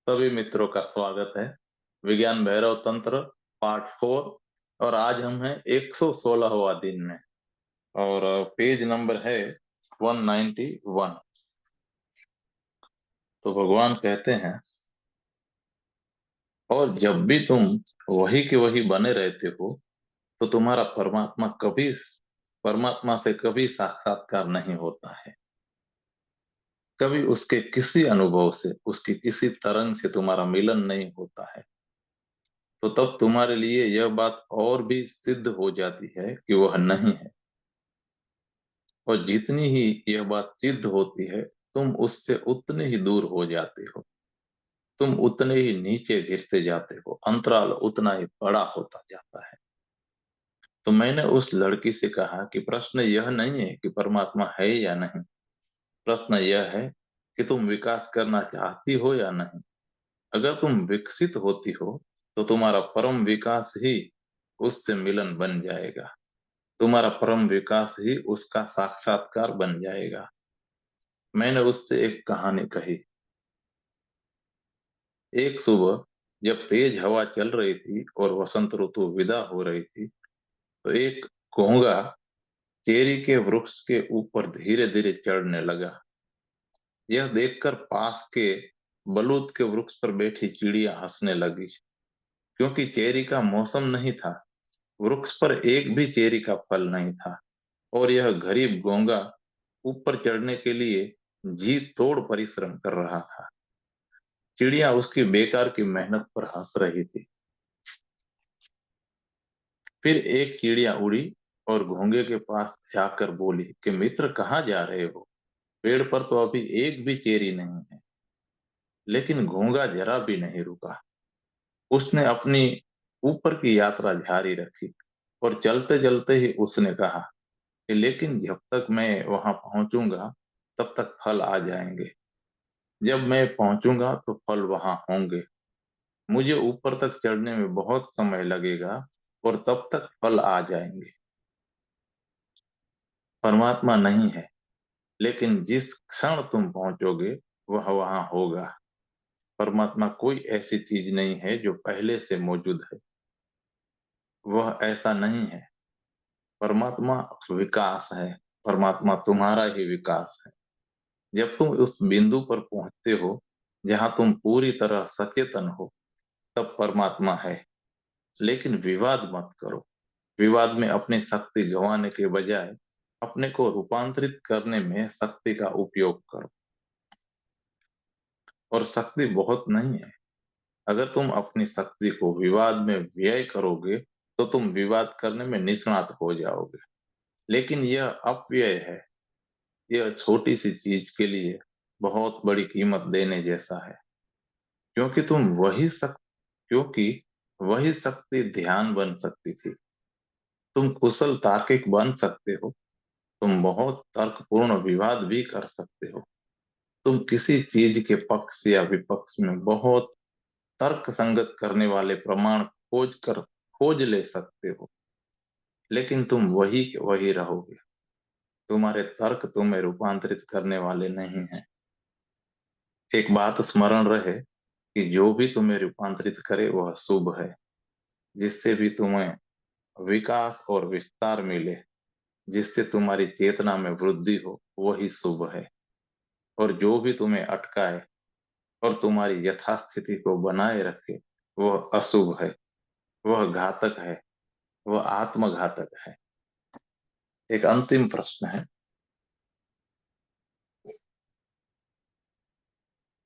सभी मित्रों का स्वागत है। विज्ञान भैरव तंत्र पार्ट 4। और आज हम हैं 116वां दिन में। और पेज नंबर है 191। तो भगवान कहते हैं, और जब भी तुम वही के वही बने रहते हो तो तुम्हारा परमात्मा से कभी साक्षात्कार नहीं होता है। कभी उसके किसी अनुभव से, उसकी किसी तरंग से तुम्हारा मिलन नहीं होता है। तो तब तुम्हारे लिए यह बात और भी सिद्ध हो जाती है कि वह नहीं है। और जितनी ही यह बात सिद्ध होती है, तुम उससे उतने ही दूर हो जाते हो। तुम उतने ही नीचे गिरते जाते हो, अंतराल उतना ही बड़ा होता जाता है। तो मैंने उस लड़की से कहा कि प्रश्न यह नहीं है कि परमात्मा है या नहीं। प्रश्न यह है कि तुम विकास करना चाहती हो या नहीं। अगर तुम विकसित होती हो तो तुम्हारा परम विकास ही उससे मिलन बन जाएगा। तुम्हारा परम विकास ही उसका साक्षात्कार बन जाएगा। मैंने उससे एक कहानी कही। एक सुबह जब तेज हवा चल रही थी और वसंत ऋतु विदा हो रही थी, तो एक घोंघा चेरी के वृक्ष के ऊपर धीरे धीरे चढ़ने लगा। यह देखकर पास के बलूत के वृक्ष पर बैठी चिड़िया हंसने लगी, क्योंकि चेरी का मौसम नहीं था। वृक्ष पर एक भी चेरी का फल नहीं था, और यह गरीब घोंघा ऊपर चढ़ने के लिए जी तोड़ परिश्रम कर रहा था। चिड़िया उसकी बेकार की मेहनत पर हंस रही थी। फिर एक चिड़िया उड़ी और घोंघे के पास जाकर बोली कि मित्र, कहाँ जा रहे हो? पेड़ पर तो अभी एक भी चेरी नहीं है। लेकिन घोंघा जरा भी नहीं रुका। उसने अपनी ऊपर की यात्रा जारी रखी, और चलते चलते ही उसने कहा कि लेकिन जब तक मैं वहां पहुंचूंगा तब तक फल आ जाएंगे। जब मैं पहुंचूंगा तो फल वहां होंगे। मुझे ऊपर तक चढ़ने में बहुत समय लगेगा, और तब तक फल आ जाएंगे। परमात्मा नहीं है, लेकिन जिस क्षण तुम पहुंचोगे वह वहां होगा। परमात्मा कोई ऐसी चीज नहीं है जो पहले से मौजूद है। वह ऐसा नहीं है। परमात्मा विकास है। परमात्मा तुम्हारा ही विकास है। जब तुम उस बिंदु पर पहुंचते हो जहां तुम पूरी तरह सचेतन हो, तब परमात्मा है। लेकिन विवाद मत करो। विवाद में अपनी शक्ति गंवाने के बजाय अपने को रूपांतरित करने में शक्ति का उपयोग करो। और शक्ति बहुत नहीं है। अगर तुम अपनी शक्ति को विवाद में व्यय करोगे तो तुम विवाद करने में निष्णात हो जाओगे। लेकिन यह अपव्यय है। यह छोटी सी चीज के लिए बहुत बड़ी कीमत देने जैसा है। क्योंकि तुम वही शक्ति क्योंकि वही शक्ति ध्यान बन सकती थी। तुम कुशल तार्किक बन सकते हो। तुम बहुत तर्कपूर्ण विवाद भी कर सकते हो। तुम किसी चीज के पक्ष या विपक्ष में बहुत तर्क संगत करने वाले प्रमाण खोज ले सकते हो। लेकिन तुम वही के वही रहोगे। तुम्हारे तर्क तुम्हें रूपांतरित करने वाले नहीं हैं। एक बात स्मरण रहे कि जो भी तुम्हें रूपांतरित करे वह शुभ है। जिससे भी तुम्हें विकास और विस्तार मिले, जिससे तुम्हारी चेतना में वृद्धि हो, वही शुभ है। और जो भी तुम्हें अटकाए और तुम्हारी यथास्थिति को बनाए रखे, वह अशुभ है। वह घातक है। वह आत्मघातक है। एक अंतिम प्रश्न है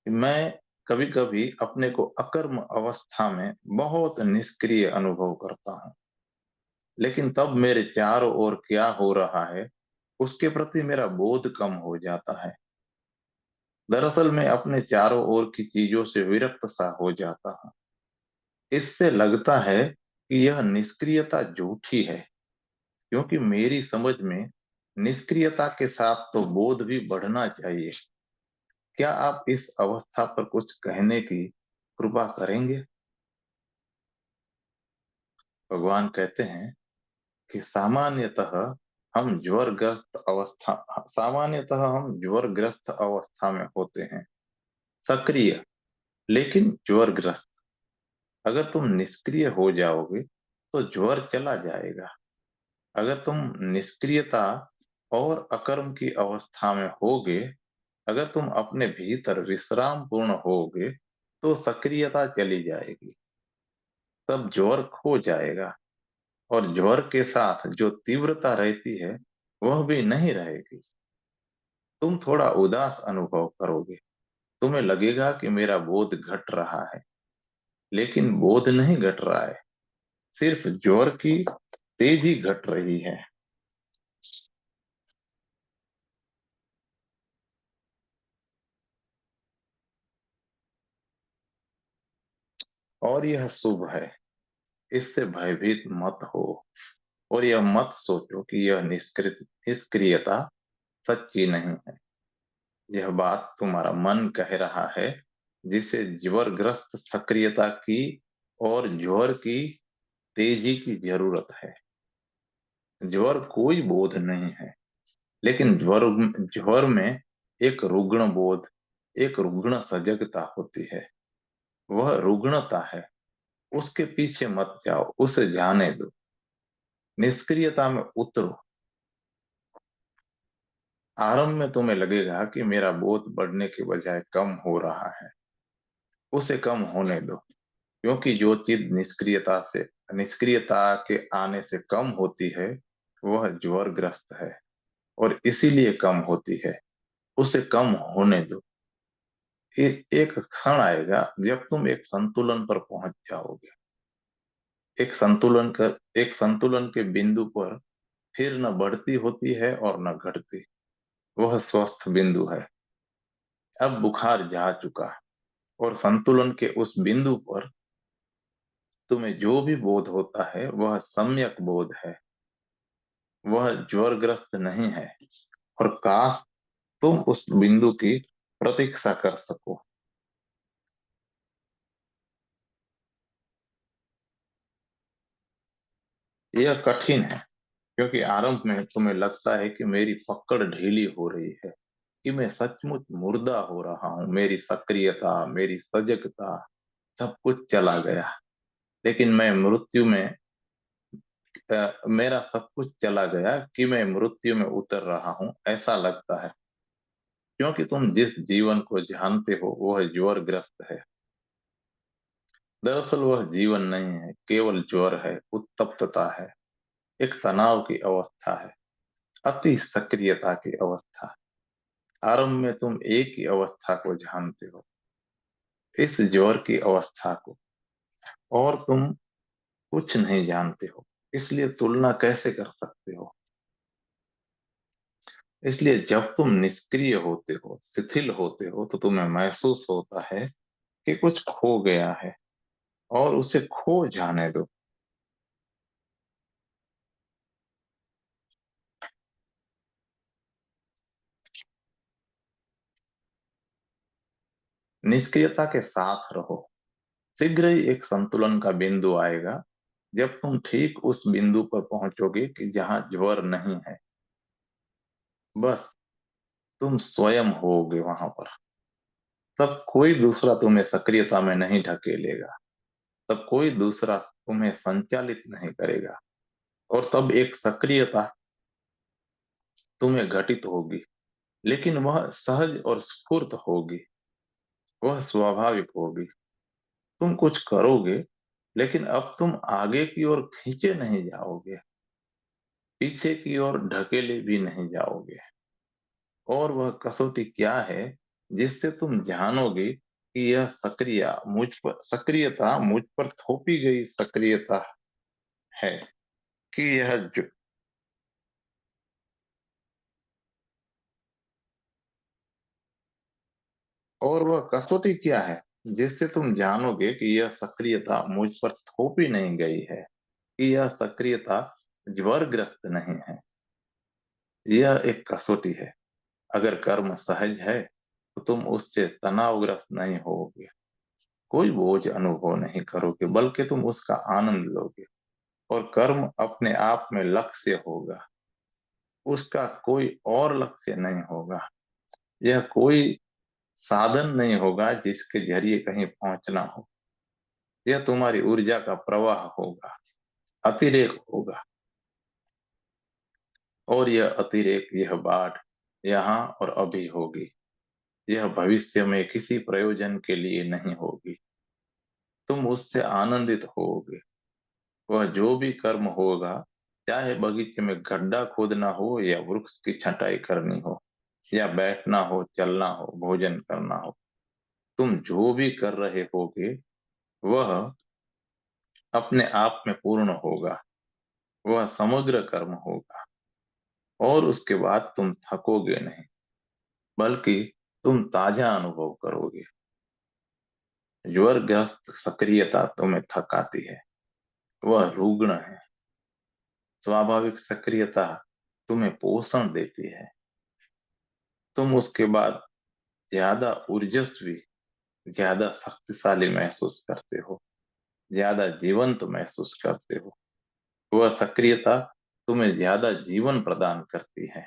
कि मैं कभी कभी अपने को अकर्म अवस्था में बहुत निष्क्रिय अनुभव करता हूँ। लेकिन तब मेरे चारों ओर क्या हो रहा है उसके प्रति मेरा बोध कम हो जाता है। दरअसल मैं अपने चारों ओर की चीजों से विरक्त सा हो जाता हूँ। इससे लगता है कि यह निष्क्रियता झूठी है, क्योंकि मेरी समझ में निष्क्रियता के साथ तो बोध भी बढ़ना चाहिए। क्या आप इस अवस्था पर कुछ कहने की कृपा करेंगे? भगवान कहते हैं कि सामान्यतः हम ज्वरग्रस्त अवस्था में होते हैं। सक्रिय, लेकिन ज्वरग्रस्त, अगर तुम निष्क्रिय हो जाओगे तो ज्वर चला जाएगा। अगर तुम निष्क्रियता और अकर्म की अवस्था में होगे, अगर तुम अपने भीतर विश्राम पूर्ण होगे, तो सक्रियता चली जाएगी। तब ज्वर खो जाएगा, और ज्वर के साथ जो तीव्रता रहती है वह भी नहीं रहेगी। तुम थोड़ा उदास अनुभव करोगे, तुम्हें लगेगा कि मेरा बोध घट रहा है, लेकिन बोध नहीं घट रहा है, सिर्फ ज्वर की तेजी घट रही है। और यह शुभ है, इससे भयभीत मत हो, और यह मत सोचो कि यह निष्कृत निष्क्रियता सच्ची नहीं है। यह बात तुम्हारा मन कह रहा है, जिसे ज्वरग्रस्त सक्रियता की और ज्वर की तेजी की जरूरत है। ज्वर कोई बोध नहीं है, लेकिन ज्वर ज्वर में एक रुग्ण बोध, एक रुग्ण सजगता होती है। वह रुग्णता है, उसके पीछे मत जाओ, उसे जाने दो। निष्क्रियता में उतरो। आरंभ में तुम्हें लगेगा कि मेरा बोध बढ़ने के बजाय कम हो रहा है, उसे कम होने दो। क्योंकि जो चीज निष्क्रियता के आने से कम होती है वह ज्वरग्रस्त है, और इसीलिए कम होती है। उसे कम होने दो। एक क्षण आएगा जब तुम एक संतुलन पर पहुंच जाओगे। एक संतुलन के बिंदु पर फिर न बढ़ती होती है और न घटती। वह स्वस्थ बिंदु है। अब बुखार जा चुका, और संतुलन के उस बिंदु पर तुम्हें जो भी बोध होता है वह सम्यक बोध है, वह ज्वरग्रस्त नहीं है। और काश तुम उस बिंदु की प्रतीक्षा कर सको। यह कठिन है, क्योंकि आरंभ में तुम्हें लगता है कि मेरी पकड़ ढीली हो रही है, कि मैं सचमुच मुर्दा हो रहा हूँ, मेरी सक्रियता, मेरी सजगता, सब कुछ चला गया। लेकिन मैं मृत्यु में मेरा सब कुछ चला गया, कि मैं मृत्यु में उतर रहा हूँ, ऐसा लगता है। क्योंकि तुम जिस जीवन को जानते हो वह ज्वरग्रस्त है। दरअसल वह जीवन नहीं है, केवल ज्वर है, उत्तप्तता है, एक तनाव की अवस्था है, अति सक्रियता की अवस्था। आरंभ में तुम एक ही अवस्था को जानते हो, इस ज्वर की अवस्था को, और तुम कुछ नहीं जानते हो। इसलिए तुलना कैसे कर सकते हो? इसलिए जब तुम निष्क्रिय होते हो, शिथिल होते हो, तो तुम्हें महसूस होता है कि कुछ खो गया है, और उसे खो जाने दो। निष्क्रियता के साथ रहो। शीघ्र ही एक संतुलन का बिंदु आएगा, जब तुम ठीक उस बिंदु पर पहुंचोगे कि जहां ज्वर नहीं है। बस तुम स्वयं होगे वहां पर। तब कोई दूसरा तुम्हें सक्रियता में नहीं ढकेलेगा, तब कोई दूसरा तुम्हें संचालित नहीं करेगा, और तब एक सक्रियता तुम्हें घटित होगी, लेकिन वह सहज और स्फूर्त होगी, वह स्वाभाविक होगी। तुम कुछ करोगे, लेकिन अब तुम आगे की ओर खींचे नहीं जाओगे, पीछे की ओर ढकेले भी नहीं जाओगे। और वह कसौटी क्या है जिससे तुम जानोगे कि यह सक्रियता मुझ पर थोपी गई सक्रियता है, कि यह और वह कसौटी क्या है जिससे तुम जानोगे कि यह सक्रियता मुझ पर थोपी नहीं गई है, कि यह सक्रियता ज्वरग्रस्त नहीं है। यह एक कसौटी है। अगर कर्म सहज है तो तुम उससे तनावग्रस्त नहीं होगे, कोई बोझ अनुभव नहीं करोगे, बल्कि तुम उसका आनंद लोगे। और कर्म अपने आप में लक्ष्य होगा, उसका कोई और लक्ष्य नहीं होगा। यह कोई साधन नहीं होगा जिसके जरिए कहीं पहुंचना हो। यह तुम्हारी ऊर्जा का प्रवाह होगा, अतिरेक होगा। और यह अतिरेक, यह बाढ़ यहाँ और अभी होगी। यह भविष्य में किसी प्रयोजन के लिए नहीं होगी। तुम उससे आनंदित होगे। वह जो भी कर्म होगा, चाहे बगीचे में गड्ढा खोदना हो या वृक्ष की छंटाई करनी हो, या बैठना हो, चलना हो, भोजन करना हो, तुम जो भी कर रहे होगे वह अपने आप में पूर्ण होगा। वह समग्र कर्म होगा। और उसके बाद तुम थकोगे नहीं, बल्कि तुम ताजा अनुभव करोगे। ज्वरग्रस्त सक्रियता तुम्हें थकाती है, वह रुग्ण है। स्वाभाविक सक्रियता तुम्हें पोषण देती है। तुम उसके बाद ज्यादा ऊर्जस्वी, ज्यादा शक्तिशाली महसूस करते हो, ज्यादा जीवंत महसूस करते हो। वह सक्रियता तुम्हें ज्यादा जीवन प्रदान करती है।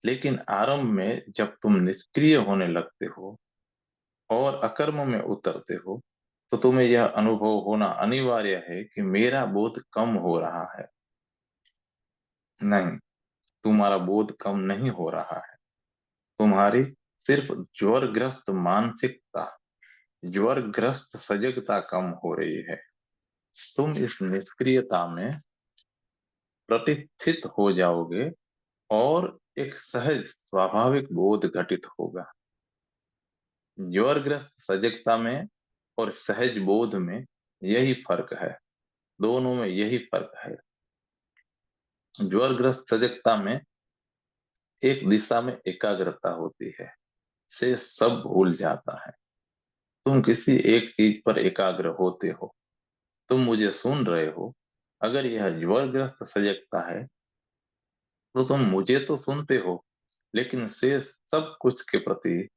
लेकिन आरंभ में जब तुम निष्क्रिय होने लगते हो और अकर्म में उतरते हो, तो तुम्हें यह अनुभव होना अनिवार्य है कि मेरा बोध कम हो रहा है। नहीं, तुम्हारा बोध कम नहीं हो रहा है। तुम्हारी सिर्फ ज्वरग्रस्त मानसिकता, ज्वरग्रस्त सजगता कम हो रही है। तुम इस निष्क्रियता में प्रतिष्ठित हो जाओगे और एक सहज स्वाभाविक बोध घटित होगा। ज्वरग्रस्त सजगता में और सहज बोध में यही फर्क है। दोनों में यही फर्क है। ज्वरग्रस्त सजगता में एक दिशा में एकाग्रता होती है, से सब भूल जाता है। तुम किसी एक चीज पर एकाग्र होते हो। तुम मुझे सुन रहे हो। अगर यह ज्वरग्रस्त सजगता है तो तुम मुझे तो सुनते हो, लेकिन शेष सब कुछ के प्रति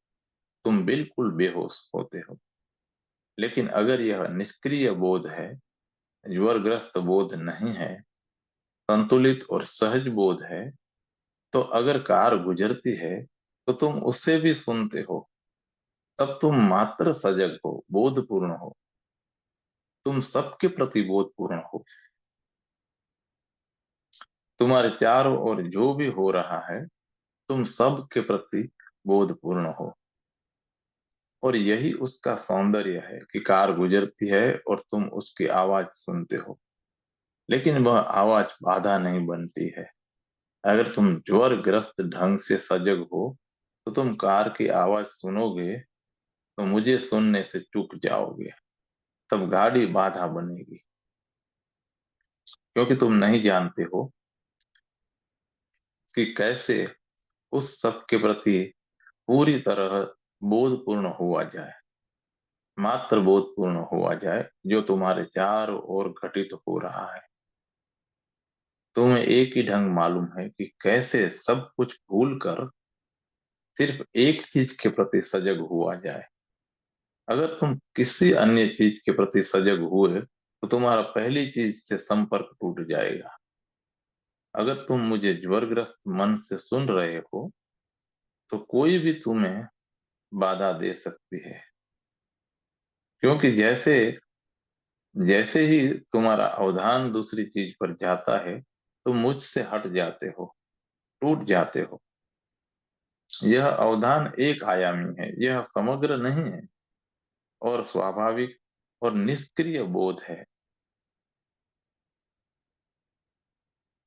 तुम बिल्कुल बेहोश होते हो। लेकिन अगर यह निष्क्रिय बोध है, ज्वरग्रस्त बोध नहीं है, संतुलित और सहज बोध है, तो अगर कार गुजरती है तो तुम उससे भी सुनते हो। तब तुम मात्र सजग हो, बोधपूर्ण हो। तुम सबके प्रति बोधपूर्ण हो। तुम्हारे चारों ओर जो भी हो रहा है, तुम सब के प्रति बोधपूर्ण हो। और यही उसका सौंदर्य है कि कार गुजरती है और तुम उसकी आवाज सुनते हो, लेकिन वह आवाज बाधा नहीं बनती है। अगर तुम ज्वरग्रस्त ढंग से सजग हो तो तुम कार की आवाज सुनोगे तो मुझे सुनने से चूक जाओगे। तब गाड़ी बाधा बनेगी, क्योंकि तुम नहीं जानते हो कि कैसे उस सब के प्रति पूरी तरह बोधपूर्ण हुआ जाए। मात्र बोधपूर्ण हुआ जाए जो तुम्हारे चारों ओर घटित हो रहा है। तुम्हें एक ही ढंग मालूम है कि कैसे सब कुछ भूल कर सिर्फ एक चीज के प्रति सजग हुआ जाए। अगर तुम किसी अन्य चीज के प्रति सजग हुए तो तुम्हारा पहली चीज से संपर्क टूट जाएगा। अगर तुम मुझे ज्वरग्रस्त मन से सुन रहे हो तो कोई भी तुम्हें बाधा दे सकती है, क्योंकि जैसे जैसे ही तुम्हारा अवधान दूसरी चीज पर जाता है, तुम मुझसे हट जाते हो, टूट जाते हो। यह अवधान एक आयामी है, यह समग्र नहीं है, और स्वाभाविक और निष्क्रिय बोध है।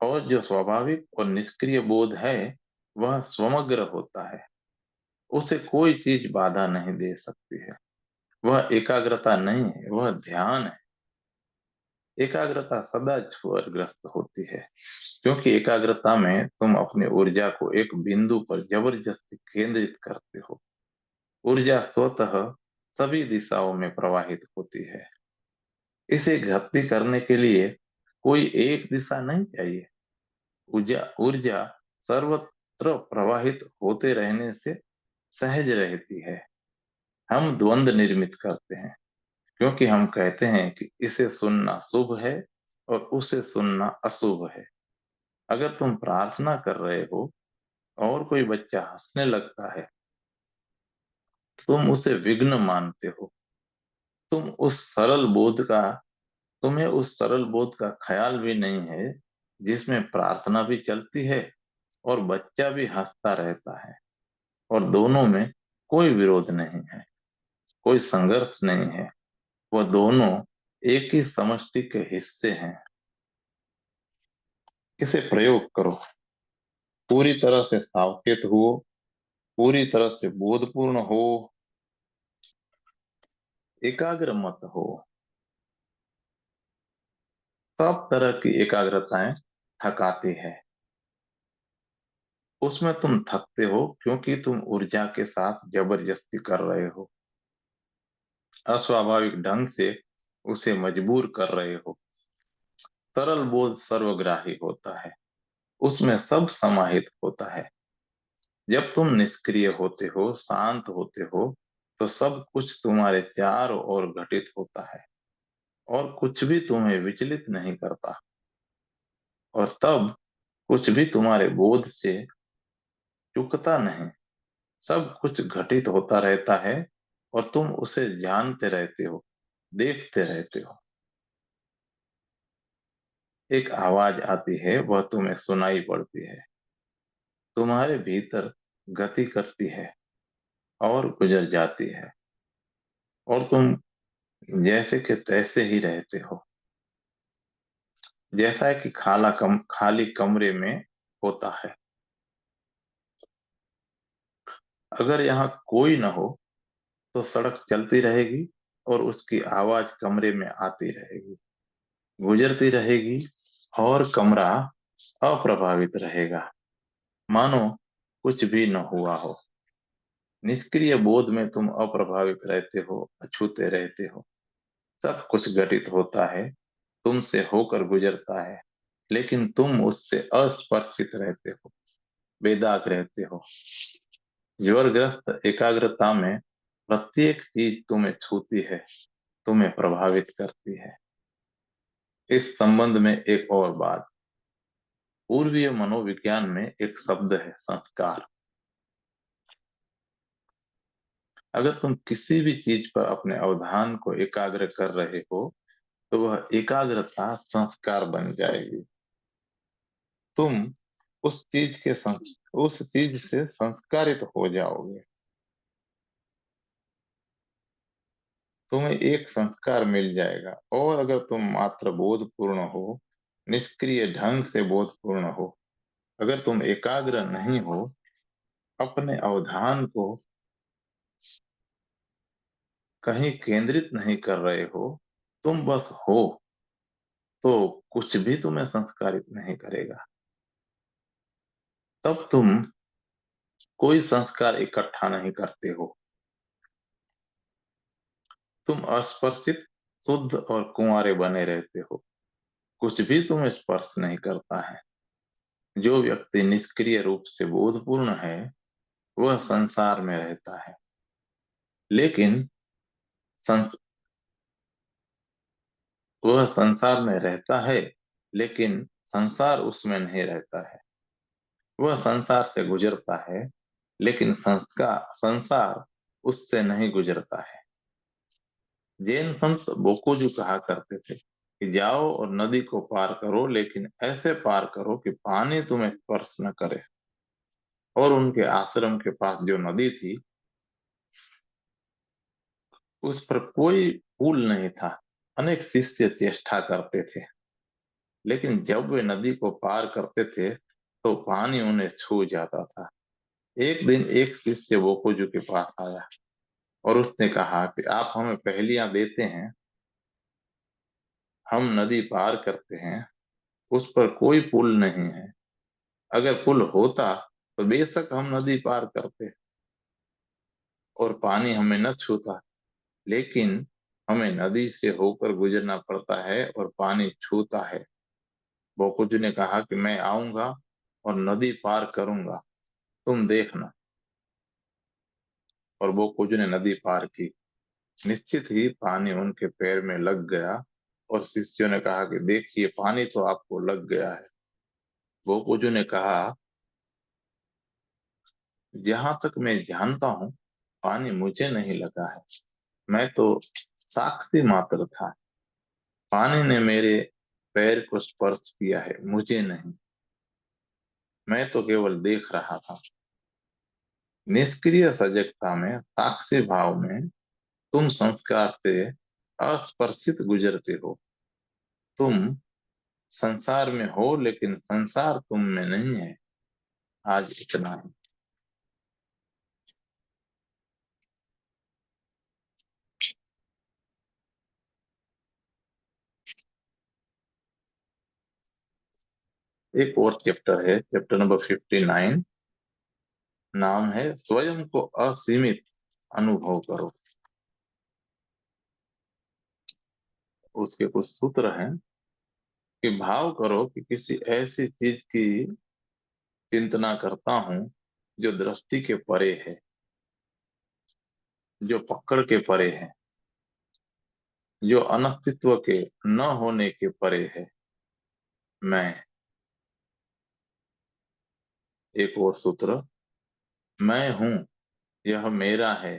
और जो स्वाभाविक और निष्क्रिय बोध है वह स्वमग्र होता है। उसे कोई चीज बाधा नहीं दे सकती है। वह एकाग्रता नहीं है, वह ध्यान है। एकाग्रता सदा ज्वरग्रस्त होती है, क्योंकि एकाग्रता में तुम अपनी ऊर्जा को एक बिंदु पर जबरदस्ती केंद्रित करते हो। ऊर्जा स्वतः सभी दिशाओं में प्रवाहित होती है। इसे गति करने के लिए कोई एक दिशा नहीं चाहिए। ऊर्जा ऊर्जा सर्वत्र प्रवाहित होते रहने से सहज रहती है। हम द्वंद्व निर्मित करते हैं, क्योंकि हम कहते हैं कि इसे सुनना शुभ है और उसे सुनना अशुभ है। अगर तुम प्रार्थना कर रहे हो और कोई बच्चा हंसने लगता है तुम उसे विघ्न मानते हो। तुम उस सरल बोध का तुम्हें उस सरल बोध का ख्याल भी नहीं है जिसमें प्रार्थना भी चलती है और बच्चा भी हंसता रहता है, और दोनों में कोई विरोध नहीं है, कोई संघर्ष नहीं है। वह दोनों एक ही समष्टि के हिस्से हैं। इसे प्रयोग करो। पूरी तरह से सावचेत हो, पूरी तरह से बोधपूर्ण हो, एकाग्र मत हो। सब तरह की एकाग्रताएं थकाती है। उसमें तुम थकते हो क्योंकि तुम ऊर्जा के साथ जबरदस्ती कर रहे हो, अस्वाभाविक ढंग से उसे मजबूर कर रहे हो। तरल बोध सर्वग्राही होता है, उसमें सब समाहित होता है। जब तुम निष्क्रिय होते हो, शांत होते हो, तो सब कुछ तुम्हारे चारों ओर घटित होता है और कुछ भी तुम्हें विचलित नहीं करता। और तब कुछ भी तुम्हारे बोध से चूकता नहीं। सब कुछ घटित होता रहता है और तुम उसे जानते रहते हो, देखते रहते हो। एक आवाज आती है, वह तुम्हें सुनाई पड़ती है, तुम्हारे भीतर गति करती है और गुजर जाती है, और तुम जैसे के तैसे ही रहते हो, जैसा है कि खाली कमरे में होता है। अगर यहाँ कोई न हो तो सड़क चलती रहेगी और उसकी आवाज कमरे में आती रहेगी, गुजरती रहेगी, और कमरा अप्रभावित रहेगा, मानो कुछ भी न हुआ हो। निष्क्रिय बोध में तुम अप्रभावित रहते हो, अछूते रहते हो। सब कुछ घटित होता है, तुमसे होकर गुजरता है, लेकिन तुम उससे अस्पर्शित रहते हो, बेदाग रहते हो। ज्वरग्रस्त एकाग्रता में प्रत्येक चीज तुम्हें छूती है, तुम्हें प्रभावित करती है। इस संबंध में एक और बात, पूर्वीय मनोविज्ञान में एक शब्द है, संस्कार। अगर तुम किसी भी चीज पर अपने अवधान को एकाग्र कर रहे हो, तो वह एकाग्रता संस्कार बन जाएगी। तुम उस चीज से संस्कारित हो जाओगे। तुम्हें एक संस्कार मिल जाएगा। और अगर तुम मात्र बोधपूर्ण हो, निष्क्रिय ढंग से बोधपूर्ण हो, अगर तुम एकाग्र नहीं हो, अपने अवधान को कहीं केंद्रित नहीं कर रहे हो, तुम बस हो, तो कुछ भी तुम्हें संस्कारित नहीं करेगा। तब तुम कोई संस्कार इकट्ठा नहीं करते हो। तुम अस्पर्शित, शुद्ध और कुंवारे बने रहते हो। कुछ भी तुम्हें स्पर्श नहीं करता है। जो व्यक्ति निष्क्रिय रूप से बोधपूर्ण है, वह संसार में रहता है, लेकिन सं, वह संसार में रहता है, लेकिन संसार उसमें नहीं रहता है। वह संसार से गुजरता है, लेकिन संसार उससे नहीं गुजरता है। जैन संत बोकोजू कहा करते थे कि जाओ और नदी को पार करो, लेकिन ऐसे पार करो कि पानी तुम्हें स्पर्श न करे। और उनके आश्रम के पास जो नदी थी, उस पर कोई पुल नहीं था। अनेक शिष्य चेष्टा करते थे, लेकिन जब वे नदी को पार करते थे तो पानी उन्हें छू जाता था। एक दिन एक शिष्य बोकोजू के पास आया और उसने कहा कि आप हमें पहेलियां देते हैं, हम नदी पार करते हैं, उस पर कोई पुल नहीं है। अगर पुल होता तो बेशक हम नदी पार करते और पानी हमें न छूता, लेकिन हमें नदी से होकर गुजरना पड़ता है और पानी छूता है। बोकुजू ने कहा कि मैं आऊंगा और नदी पार करूंगा, तुम देखना। और बोकुजू ने नदी पार की। निश्चित ही पानी उनके पैर में लग गया और शिष्यों ने कहा कि देखिए, पानी तो आपको लग गया है। बोकुजू ने कहा, जहां तक मैं जानता हूं, पानी मुझे नहीं लगा है, मैं तो साक्षी मात्र था। पानी ने मेरे पैर को स्पर्श किया है, मुझे नहीं। मैं तो केवल देख रहा था। निष्क्रिय सजगता में, साक्षी भाव में तुम संस्कार से अस्पर्शित गुजरते हो। तुम संसार में हो लेकिन संसार तुम में नहीं है। आज इतना ही। एक और चैप्टर है, चैप्टर नंबर 59। नाम है स्वयं को असीमित अनुभव करो। उसके कुछ सूत्र हैं कि भाव करो कि किसी ऐसी चीज की चिंतना करता हूं जो दृष्टि के परे है, जो पकड़ के परे है, जो अस्तित्व के न होने के परे है। मैं। एक और सूत्र, मैं हूं, यह मेरा है,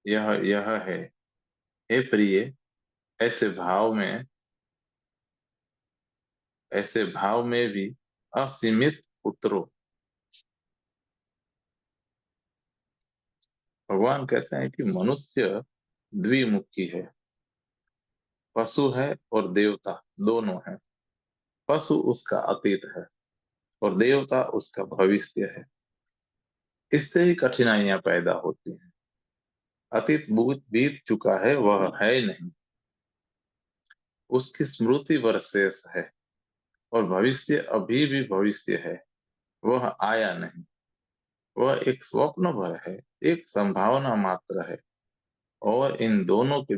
यह है। हे प्रिय, ऐसे भाव में, ऐसे भाव में भी असीमित उतरो। भगवान कहते हैं कि मनुष्य द्विमुखी है, पशु है और देवता, दोनों है। पशु उसका अतीत है और देवता उसका भविष्य है। इससे ही कठिनाइयां पैदा होती हैं। अतीत बीत चुका है, वह है नहीं, उसकी स्मृति वर्षेष है। और भविष्य अभी भी भविष्य है, वह आया नहीं। वह एक स्वप्न भर है, एक संभावना मात्र है। और इन दोनों के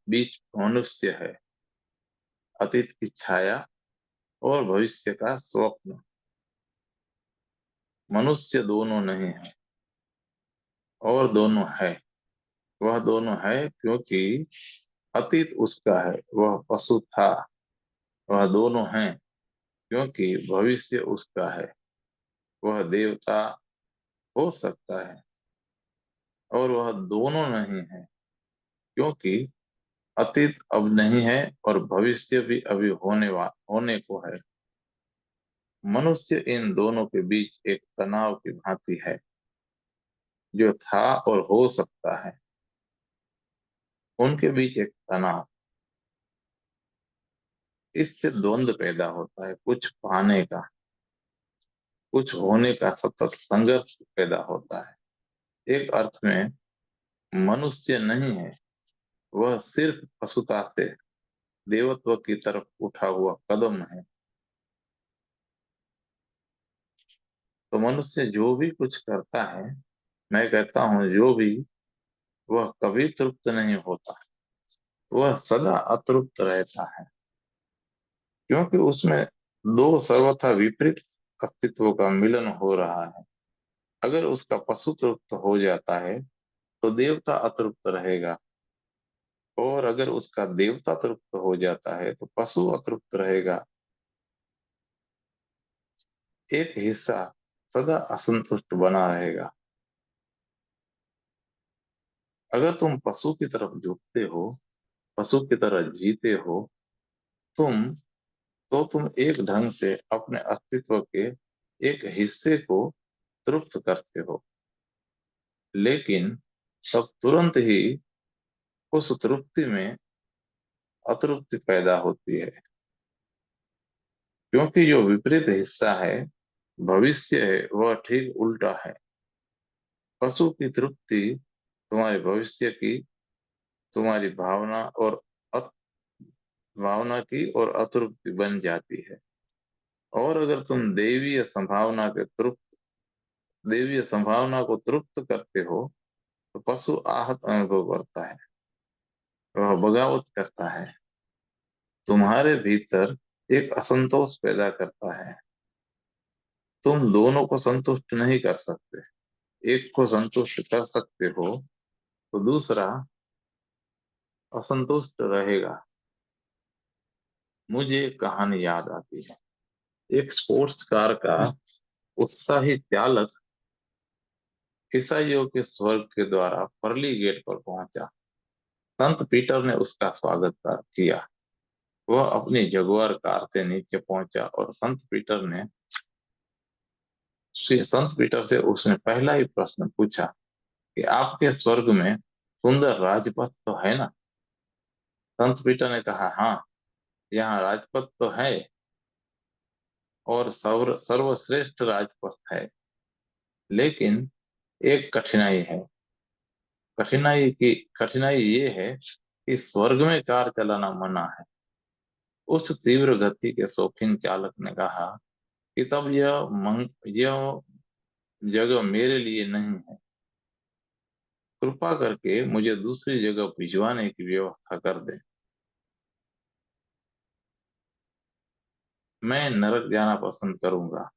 बीच मनुष्य है, अतीत की छाया और भविष्य का स्वप्न। मनुष्य दोनों नहीं है और दोनों है। वह दोनों है क्योंकि अतीत उसका है, वह पशु था। वह दोनों हैं क्योंकि भविष्य उसका है, वह देवता हो सकता है। और वह दोनों नहीं है क्योंकि अतीत अब नहीं है और भविष्य भी अभी होने को है। मनुष्य इन दोनों के बीच एक तनाव की भांति है, जो था और हो सकता है। उनके बीच एक तनाव, इससे द्वंद्व पैदा होता है, कुछ पाने का, कुछ होने का सतत संघर्ष पैदा होता है। एक अर्थ में मनुष्य नहीं है, वह सिर्फ पशुता से देवत्व की तरफ उठा हुआ कदम है। तो मनुष्य जो भी कुछ करता है, मैं कहता हूं जो भी, वह कभी तृप्त नहीं होता, वह सदा अतृप्त रहता है। क्योंकि उसमें दो सर्वथा विपरीत अस्तित्वों का मिलन हो रहा है। अगर उसका पशु तृप्त हो जाता है तो देवता अतृप्त रहेगा, और अगर उसका देवता तृप्त हो जाता है तो पशु अतृप्त रहेगा। एक हिस्सा सदा असंतुष्ट बना रहेगा। अगर तुम पशु की तरफ झुकते हो, पशु की तरह जीते हो, तुम तुम एक ढंग से अपने अस्तित्व के एक हिस्से को तृप्त करते हो। लेकिन तब तुरंत ही उस तृप्ति में अतृप्ति पैदा होती है, क्योंकि जो विपरीत हिस्सा है, भविष्य है, वह ठीक उल्टा है। पशु की तृप्ति तुम्हारे भविष्य की, तुम्हारी अत, भावना की और अतृप्ति बन जाती है। और अगर तुम दैवीय संभावना को तृप्त करते हो तो पशु आहत अनुभव करता है, वह बगावत करता है, तुम्हारे भीतर एक असंतोष पैदा करता है। तुम दोनों को संतुष्ट नहीं कर सकते। एक को संतुष्ट कर सकते हो तो दूसरा असंतुष्ट रहेगा। मुझे एक कहानी याद आती है। एक स्पोर्ट्स कार का उत्साही चालक ईसाइयों के स्वर्ग के द्वारा परली गेट पर पहुंचा। संत पीटर ने उसका स्वागत किया। वह अपनी जगुआर कार से नीचे पहुंचा और संत पीटर से उसने पहला ही प्रश्न पूछा कि आपके स्वर्ग में सुंदर राजपथ तो है ना? संत पीटर ने कहा, हाँ, यहाँ राजपथ तो है और सर्वश्रेष्ठ राजपथ है, लेकिन एक कठिनाई है। कठिनाई ये है कि स्वर्ग में कार चलाना मना है। उस तीव्र गति के शौकीन चालक ने कहा कि तब यह जगह मेरे लिए नहीं है। कृपा करके मुझे दूसरी जगह भिजवाने की व्यवस्था कर दे। मैं नरक जाना पसंद करूंगा।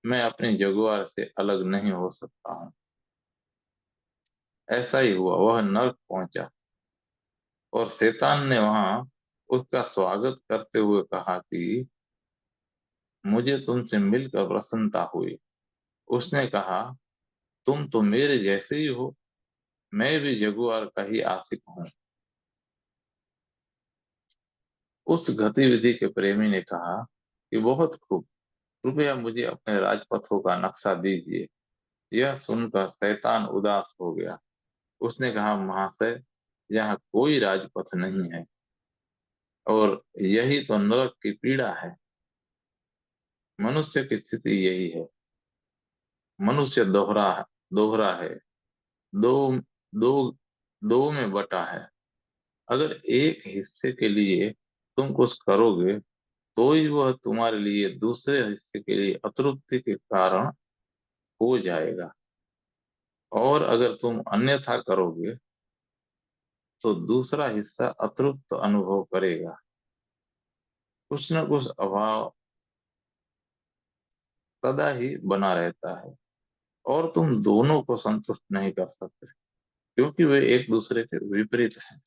मैं अपनी जगुआर से अलग नहीं हो सकता हूँ। ऐसा ही हुआ। वह नरक पहुंचा और शैतान ने वहां उसका स्वागत करते हुए कहा कि मुझे तुमसे मिलकर प्रसन्नता हुई। उसने कहा, तुम तो मेरे जैसे ही हो। मैं भी जगुआर का ही आशिक हूँ। उस गतिविधि के प्रेमी ने कहा कि बहुत खूब, कृपया मुझे अपने राजपथों का नक्शा दीजिए। यह सुनकर शैतान उदास हो गया। उसने कहा, महाशय, यहाँ कोई राजपथ नहीं है और यही तो नरक की पीड़ा है। मनुष्य की स्थिति यही है। मनुष्य दोहरा दोहरा है। दो दो दो में बटा है। अगर एक हिस्से के लिए तुम कुछ करोगे तो ही वह तुम्हारे लिए दूसरे हिस्से के लिए अतृप्ति के कारण हो जाएगा, और अगर तुम अन्यथा करोगे तो दूसरा हिस्सा अतृप्त अनुभव करेगा। कुछ न कुछ अभाव सदा ही बना रहता है और तुम दोनों को संतुष्ट नहीं कर सकते, क्योंकि वे एक दूसरे के विपरीत हैं।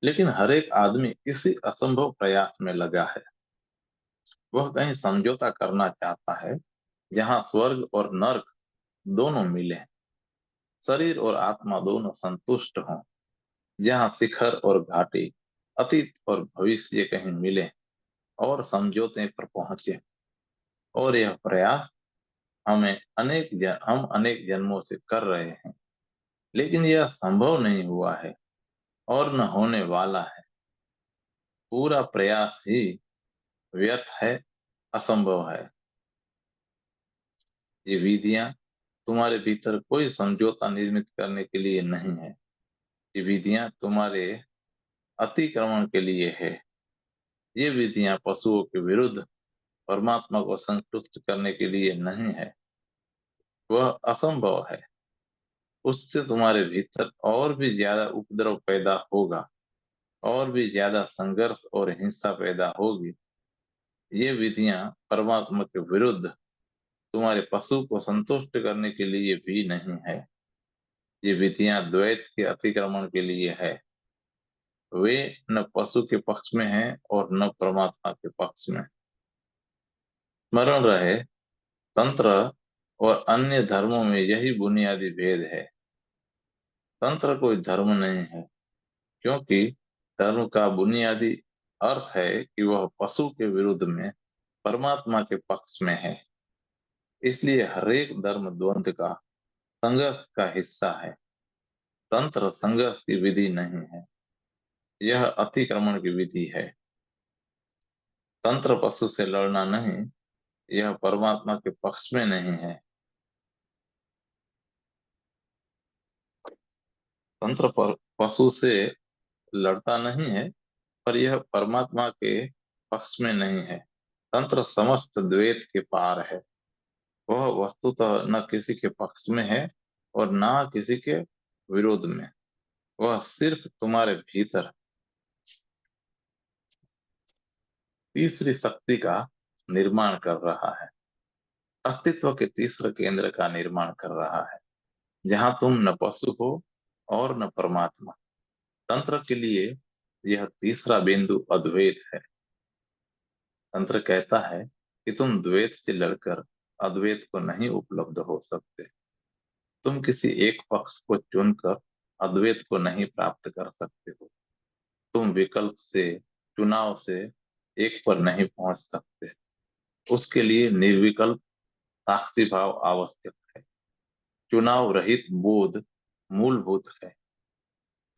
लेकिन हर एक आदमी इसी असंभव प्रयास में लगा है। वह कहीं समझौता करना चाहता है जहाँ स्वर्ग और नर्क दोनों मिले, शरीर और आत्मा दोनों संतुष्ट हों, जहाँ शिखर और घाटी, अतीत और भविष्य कहीं मिले और समझौते पर पहुंचे। और यह प्रयास हम अनेक जन्मों से कर रहे हैं, लेकिन यह संभव नहीं हुआ है और न होने वाला है। पूरा प्रयास ही व्यर्थ है, असंभव है। ये विधियां तुम्हारे भीतर कोई समझौता निर्मित करने के लिए नहीं है। ये विधियां तुम्हारे अतिक्रमण के लिए है। ये विधियां पशुओं के विरुद्ध परमात्मा को संतुष्ट करने के लिए नहीं है। वह असंभव है। उससे तुम्हारे भीतर और भी ज्यादा उपद्रव पैदा होगा, और भी ज्यादा संघर्ष और हिंसा पैदा होगी। ये विधियां परमात्मा के विरुद्ध तुम्हारे पशु को संतुष्ट करने के लिए भी नहीं है। ये विधियां द्वैत के अतिक्रमण के लिए है। वे न पशु के पक्ष में है और न परमात्मा के पक्ष में। स्मरण रहे, तंत्र और अन्य धर्मों में यही बुनियादी भेद है। तंत्र कोई धर्म नहीं है, क्योंकि धर्म का बुनियादी अर्थ है कि वह पशु के विरुद्ध में परमात्मा के पक्ष में है। इसलिए हरेक धर्म द्वंद्व का, संघर्ष का हिस्सा है। तंत्र संघर्ष की विधि नहीं है, यह अतिक्रमण की विधि है। तंत्र पशु से लड़ना नहीं, यह परमात्मा के पक्ष में नहीं है। तंत्र पर पशु से लड़ता नहीं है, पर यह परमात्मा के पक्ष में नहीं है। तंत्र समस्त द्वैत के पार है। वह वस्तुतः न किसी के पक्ष में है और न किसी के विरोध में। वह सिर्फ तुम्हारे भीतर तीसरी शक्ति का निर्माण कर रहा है, अस्तित्व के तीसरे केंद्र का निर्माण कर रहा है, जहां तुम न पशु हो और न परमात्मा। तंत्र के लिए यह तीसरा बिंदु अद्वैत है। तंत्र कहता है कि तुम द्वैत से लड़कर अद्वैत को नहीं उपलब्ध हो सकते। तुम किसी एक पक्ष को चुनकर अद्वैत को नहीं प्राप्त कर सकते हो। तुम विकल्प से, चुनाव से एक पर नहीं पहुंच सकते। उसके लिए निर्विकल्प साक्षी भाव आवश्यक है। चुनाव रहित बोध मूलभूत है।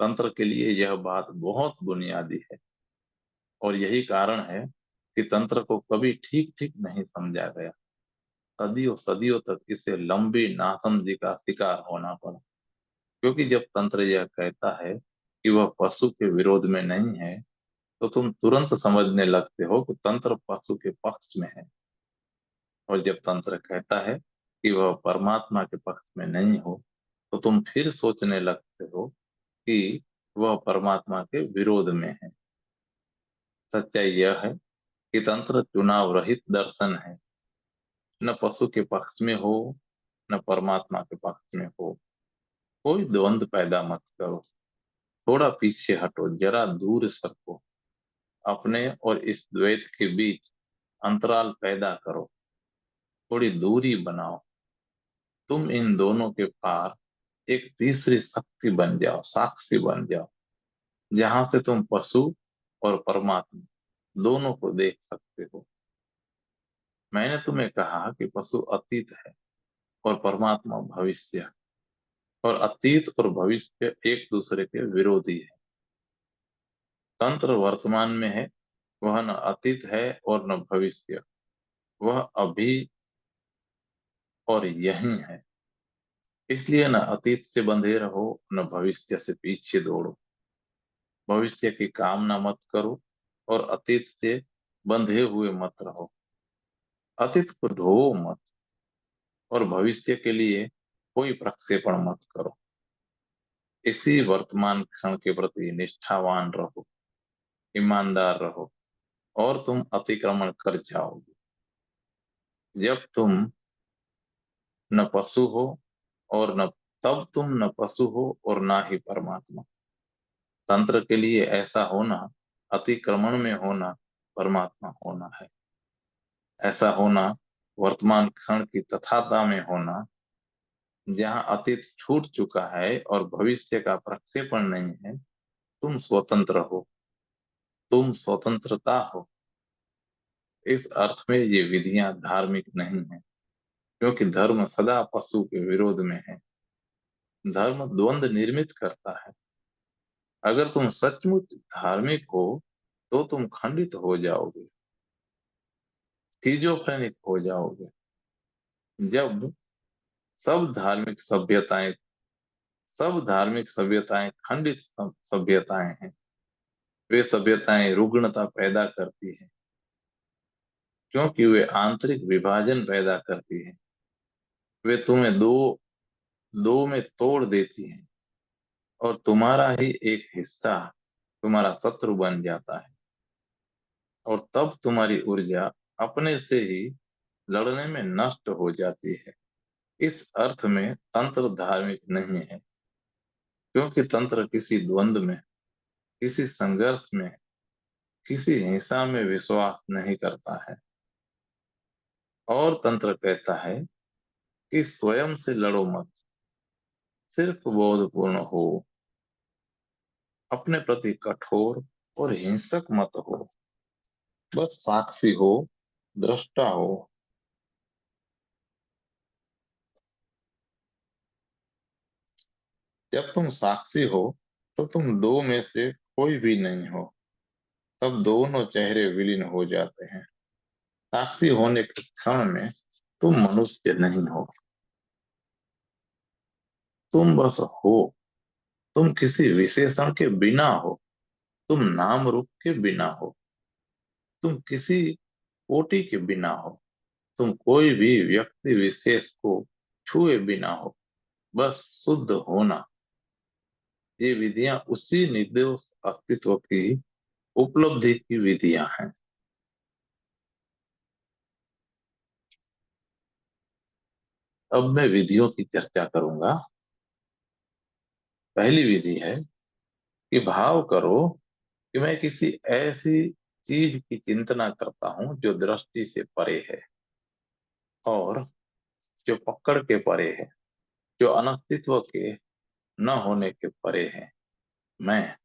तंत्र के लिए यह बात बहुत बुनियादी है, और यही कारण है कि तंत्र को कभी ठीक ठीक नहीं समझा गया। सदियों सदियों तक इसे लंबी नासमझी का शिकार होना पड़ा। क्योंकि जब तंत्र यह कहता है कि वह पशु के विरोध में नहीं है, तो तुम तुरंत समझने लगते हो कि तंत्र पशु के पक्ष में है। और जब तंत्र कहता है कि वह परमात्मा के पक्ष में नहीं हो, तो तुम फिर सोचने लगते हो कि वह परमात्मा के विरोध में है। सच्चाई यह है कि तंत्र चुनाव रहित दर्शन है। न पशु के पक्ष में हो, न परमात्मा के पक्ष में हो। कोई द्वंद्व पैदा मत करो। थोड़ा पीछे हटो, जरा दूर सरको। अपने और इस द्वैत के बीच अंतराल पैदा करो। थोड़ी दूरी बनाओ। तुम इन दोनों के पार एक तीसरी शक्ति बन जाओ, साक्षी बन जाओ, जहां से तुम पशु और परमात्मा दोनों को देख सकते हो। मैंने तुम्हें कहा कि पशु अतीत है और परमात्मा भविष्य है, और अतीत और भविष्य एक दूसरे के विरोधी है। तंत्र वर्तमान में है, वह न अतीत है और न भविष्य। वह अभी और यही है। इसलिए न अतीत से बंधे रहो, न भविष्य से पीछे दौड़ो। भविष्य की कामना मत करो और अतीत से बंधे हुए मत रहो। अतीत को ढोओ मत, और भविष्य के लिए कोई प्रक्षेपण मत करो। इसी वर्तमान क्षण के प्रति निष्ठावान रहो, ईमानदार रहो, और तुम अतिक्रमण कर जाओगे। जब तुम न पशु हो और न तब तुम न पशु हो और ना ही परमात्मा। तंत्र के लिए ऐसा होना अतिक्रमण में होना, परमात्मा होना है। ऐसा होना वर्तमान क्षण की तथाता में होना, जहाँ अतीत छूट चुका है और भविष्य का प्रक्षेपण नहीं है। तुम स्वतंत्र हो, तुम स्वतंत्रता हो। इस अर्थ में ये विधियां धार्मिक नहीं है, क्योंकि धर्म सदा पशु के विरोध में है। धर्म द्वंद निर्मित करता है। अगर तुम सचमुच धार्मिक हो, तो तुम खंडित हो जाओगे, स्किज़ोफ्रेनिक हो जाओगे। जब सब धार्मिक सभ्यताएं सब धार्मिक सभ्यताएं खंडित सभ्यताएं हैं। वे सभ्यताएं रुग्णता पैदा करती हैं, क्योंकि वे आंतरिक विभाजन पैदा करती हैं। वे तुम्हें दो दो में तोड़ देती हैं, और तुम्हारा ही एक हिस्सा तुम्हारा शत्रु बन जाता है। और तब तुम्हारी ऊर्जा अपने से ही लड़ने में नष्ट हो जाती है। इस अर्थ में तंत्र धार्मिक नहीं है, क्योंकि तंत्र किसी द्वंद्व में, किसी संघर्ष में, किसी हिंसा में विश्वास नहीं करता है। और तंत्र कहता है कि स्वयं से लड़ो मत, सिर्फ बोधपूर्ण हो। अपने प्रति कठोर और हिंसक मत हो, बस साक्षी हो, दृष्टा हो। जब तुम साक्षी हो, तो तुम दो में से कोई भी नहीं हो। तब दोनों चेहरे विलीन हो जाते हैं। साक्षी होने के क्षण में तुम मनुष्य नहीं हो, तुम बस हो। तुम किसी विशेषण के बिना हो, तुम नाम रूप के बिना हो, तुम किसी कोटि के बिना हो, तुम कोई भी व्यक्ति विशेष को छुए बिना हो। बस शुद्ध होना। ये विधियां उसी निर्दोष अस्तित्व की उपलब्धि की विधियां हैं। अब मैं विधियों की चर्चा करूंगा। पहली विधि है कि भाव करो कि मैं किसी ऐसी चीज की चिंतना करता हूं जो दृष्टि से परे है और जो पकड़ के परे है, जो अनस्तित्व के न होने के परे है। मैं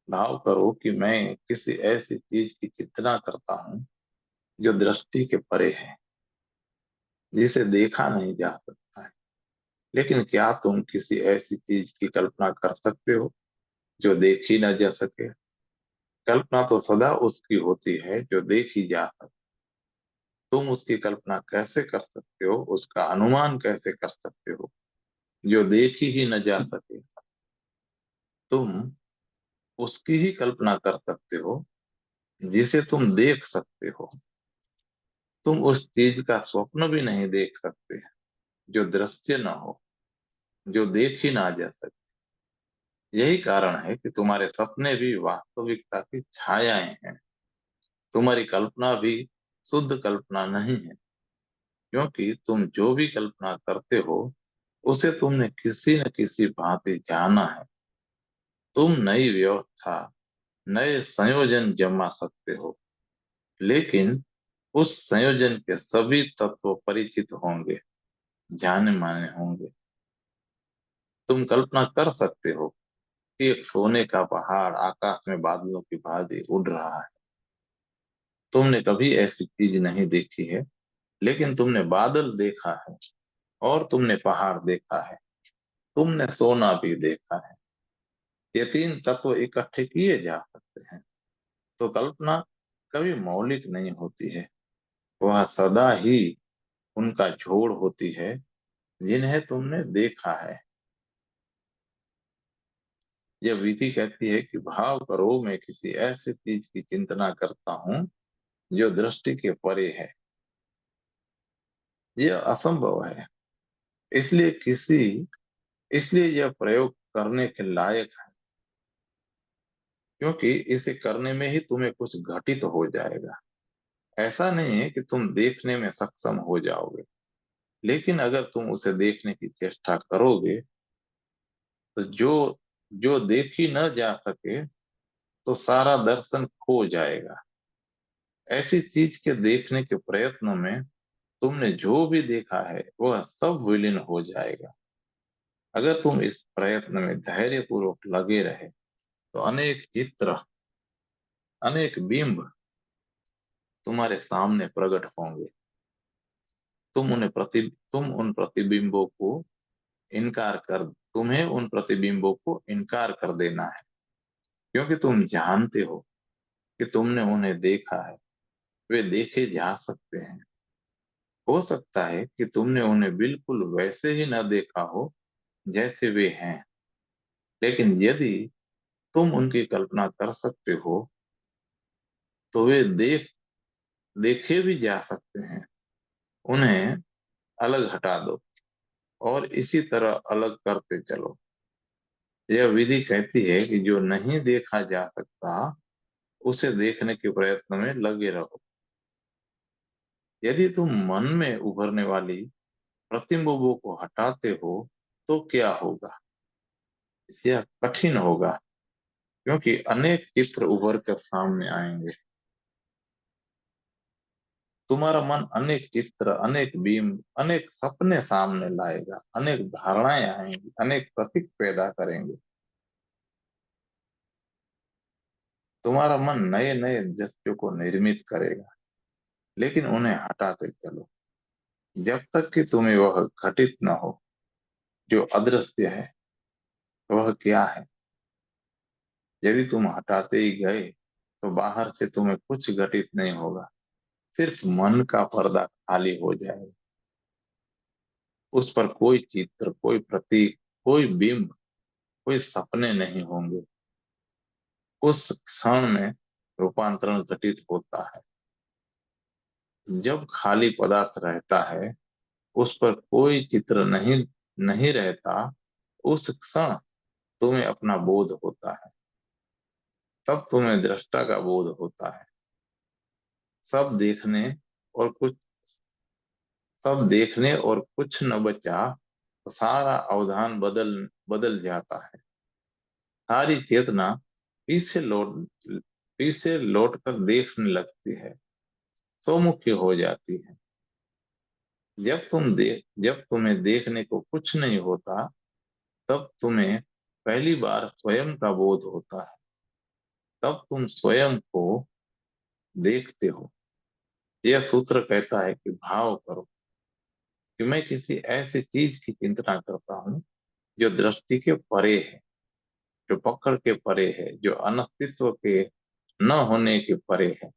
भाव करो कि मैं किसी ऐसी चीज की चिंतना करता हूं जो दृष्टि के परे है, जिसे देखा नहीं जा सकता है। लेकिन क्या तुम किसी ऐसी चीज की कल्पना कर सकते हो जो देखी न जा सके? कल्पना तो सदा उसकी होती है जो देखी जा सके। तुम उसकी कल्पना कैसे कर सकते हो, उसका अनुमान कैसे कर सकते हो जो देखी ही न जा सके? तुम उसकी ही कल्पना कर सकते हो जिसे तुम देख सकते हो। तुम उस चीज का स्वप्न भी नहीं देख सकते जो दृश्य न हो, जो देखी ना जा सके। यही कारण है कि तुम्हारे सपने भी वास्तविकता की छायाएं हैं। तुम्हारी कल्पना भी शुद्ध कल्पना नहीं है, क्योंकि तुम जो भी कल्पना करते हो उसे तुमने किसी न किसी भांति जाना है। तुम नई व्यवस्था, नए संयोजन जमा सकते हो, लेकिन उस संयोजन के सभी तत्व परिचित होंगे, जाने माने होंगे। तुम कल्पना कर सकते हो कि एक सोने का पहाड़ आकाश में बादलों की भांति उड़ रहा है। तुमने कभी ऐसी चीज नहीं देखी है, लेकिन तुमने बादल देखा है और तुमने पहाड़ देखा है। तुमने सोना भी देखा है। ये तीन तत्व इकट्ठे किए जा सकते हैं। तो कल्पना कभी मौलिक नहीं होती है, वह सदा ही उनका जोड़ होती है जिन्हें तुमने देखा है। यह विधि कहती है कि भाव करो मैं किसी ऐसी चीज की चिंतना करता हूँ जो दृष्टि के परे है। यह असंभव है, इसलिए किसी इसलिए यह प्रयोग करने के लायक है, क्योंकि इसे करने में ही तुम्हें कुछ घटित हो जाएगा। ऐसा नहीं है कि तुम देखने में सक्षम हो जाओगे, लेकिन अगर तुम उसे देखने की चेष्टा करोगे तो जो जो देखी न जा सके तो सारा दर्शन खो जाएगा। ऐसी चीज के देखने के प्रयत्नों में तुमने जो भी देखा है वह सब विलीन हो जाएगा। अगर तुम इस प्रयत्न में धैर्य पूर्वक लगे रहे तो अनेक चित्र, अनेक बिंब तुम्हारे सामने प्रकट होंगे। तुम उन प्रतिबिंबों को इनकार कर तुम्हें उन प्रतिबिंबों को इनकार कर देना है, क्योंकि तुम जानते हो कि तुमने उन्हें देखा है। वे देखे जा सकते हैं। हो सकता है कि तुमने उन्हें बिल्कुल वैसे ही न देखा हो जैसे वे हैं, लेकिन यदि तुम उनकी कल्पना कर सकते हो तो वे देखे भी जा सकते हैं। उन्हें अलग हटा दो और इसी तरह अलग करते चलो। यह विधि कहती है कि जो नहीं देखा जा सकता उसे देखने के प्रयत्न में लगे रहो। यदि तुम मन में उभरने वाली प्रतिबिंबों को हटाते हो तो क्या होगा? यह कठिन होगा, क्योंकि अनेक चित्र उभर कर सामने आएंगे। तुम्हारा मन अनेक चित्र, अनेक बिंब, अनेक सपने सामने लाएगा, अनेक धारणाएं आएंगी, अनेक प्रतीक पैदा करेंगे। तुम्हारा मन नए नए दृश्यों को निर्मित करेगा, लेकिन उन्हें हटाते चलो जब तक कि तुम्हें वह घटित न हो। जो अदृश्य है वह क्या है? यदि तुम हटाते ही गए तो बाहर से तुम्हें कुछ घटित नहीं होगा, सिर्फ मन का पर्दा खाली हो जाएगा। उस पर कोई चित्र, कोई प्रतीक, कोई बिंब, कोई सपने नहीं होंगे। उस क्षण में रूपांतरण घटित होता है। जब खाली पदार्थ रहता है, उस पर कोई चित्र नहीं नहीं रहता, उस क्षण तुम्हें अपना बोध होता है। तब तुम्हें दृष्टा का बोध होता है। सब देखने और कुछ सब देखने और कुछ न बचा तो सारा अवधान बदल बदल जाता है। सारी चेतना पीछे लौट पीछे लौट कर देखने लगती है, स्वमुखी हो जाती है। जब तुम्हें देखने को कुछ नहीं होता, तब तुम्हें पहली बार स्वयं का बोध होता है। तब तुम स्वयं को देखते हो। यह सूत्र कहता है कि भाव करो कि मैं किसी ऐसी चीज की चिंतना करता हूँ जो दृष्टि के परे है, जो पकड़ के परे है, जो अस्तित्व के न होने के परे है।